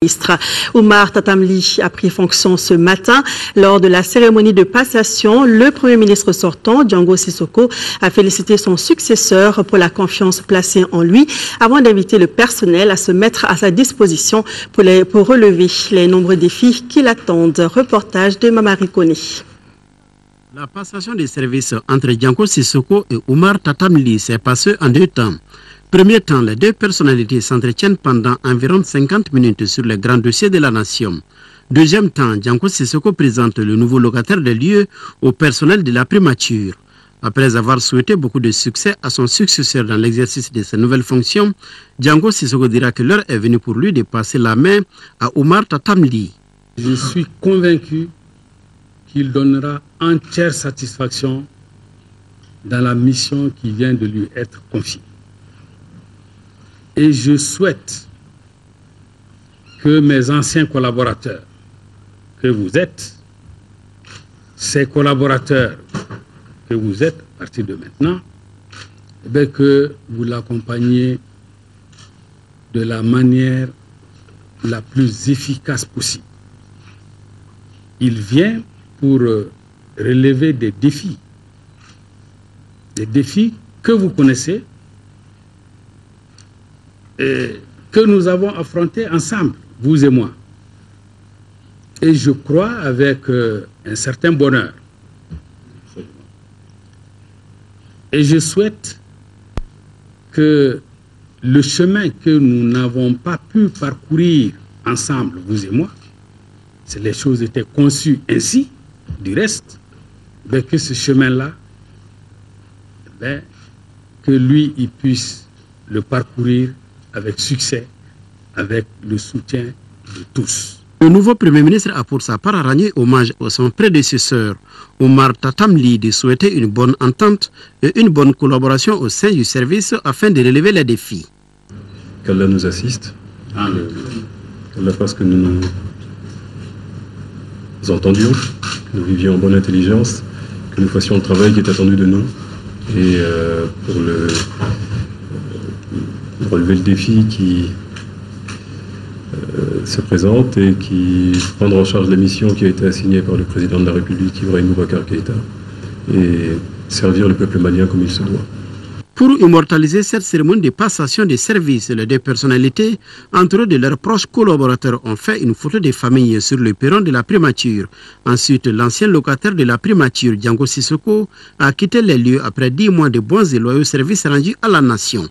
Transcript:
ministre. Oumar Tatamli a pris fonction ce matin. Lors de la cérémonie de passation, le Premier ministre sortant, Django Sissoko, a félicité son successeur pour la confiance placée en lui avant d'inviter le personnel à se mettre à sa disposition pour relever les nombreux défis qui l'attendent. Reportage de Mamari Kone. La passation des services entre Django Sissoko et Oumar Tatamli s'est passée en 2 temps. Premier temps, les 2 personnalités s'entretiennent pendant environ 50 minutes sur les grands dossiers de la nation. Deuxième temps, Django Sissoko présente le nouveau locataire des lieux au personnel de la primature. Après avoir souhaité beaucoup de succès à son successeur dans l'exercice de ses nouvelles fonctions, Django Sissoko dira que l'heure est venue pour lui de passer la main à Oumar Tatamli. Je suis convaincu qu'il donnera entière satisfaction dans la mission qui vient de lui être confiée. Et je souhaite que mes anciens collaborateurs, que vous êtes, ces collaborateurs que vous êtes à partir de maintenant, que vous l'accompagniez de la manière la plus efficace possible. Il vient pour relever des défis que vous connaissez, et que nous avons affronté ensemble, vous et moi. Et je crois avec un certain bonheur. Et je souhaite que le chemin que nous n'avons pas pu parcourir ensemble, vous et moi, les choses étaient conçues ainsi, du reste, que ce chemin-là, que lui, il puisse le parcourir avec succès, avec le soutien de tous. Le nouveau Premier ministre a pour sa part rendu hommage à son prédécesseur, Oumar Tatamli, de souhaiter une bonne entente et une bonne collaboration au sein du service afin de relever les défis. Qu'Allah nous assiste, qu'Allah fasse que nous nous entendions, que nous vivions en bonne intelligence, que nous fassions le travail qui est attendu de nous et pour relever le défi qui se présente et qui prendra en charge la mission qui a été assignée par le président de la République, Ibrahim Boubacar Keïta, et servir le peuple malien comme il se doit. Pour immortaliser cette cérémonie de passation de services, les 2 personnalités, entourées de leurs proches collaborateurs, ont fait une photo de famille sur le perron de la primature. Ensuite, l'ancien locataire de la primature, Django Sissoko, a quitté les lieux après 10 mois de bons et loyaux services rendus à la nation.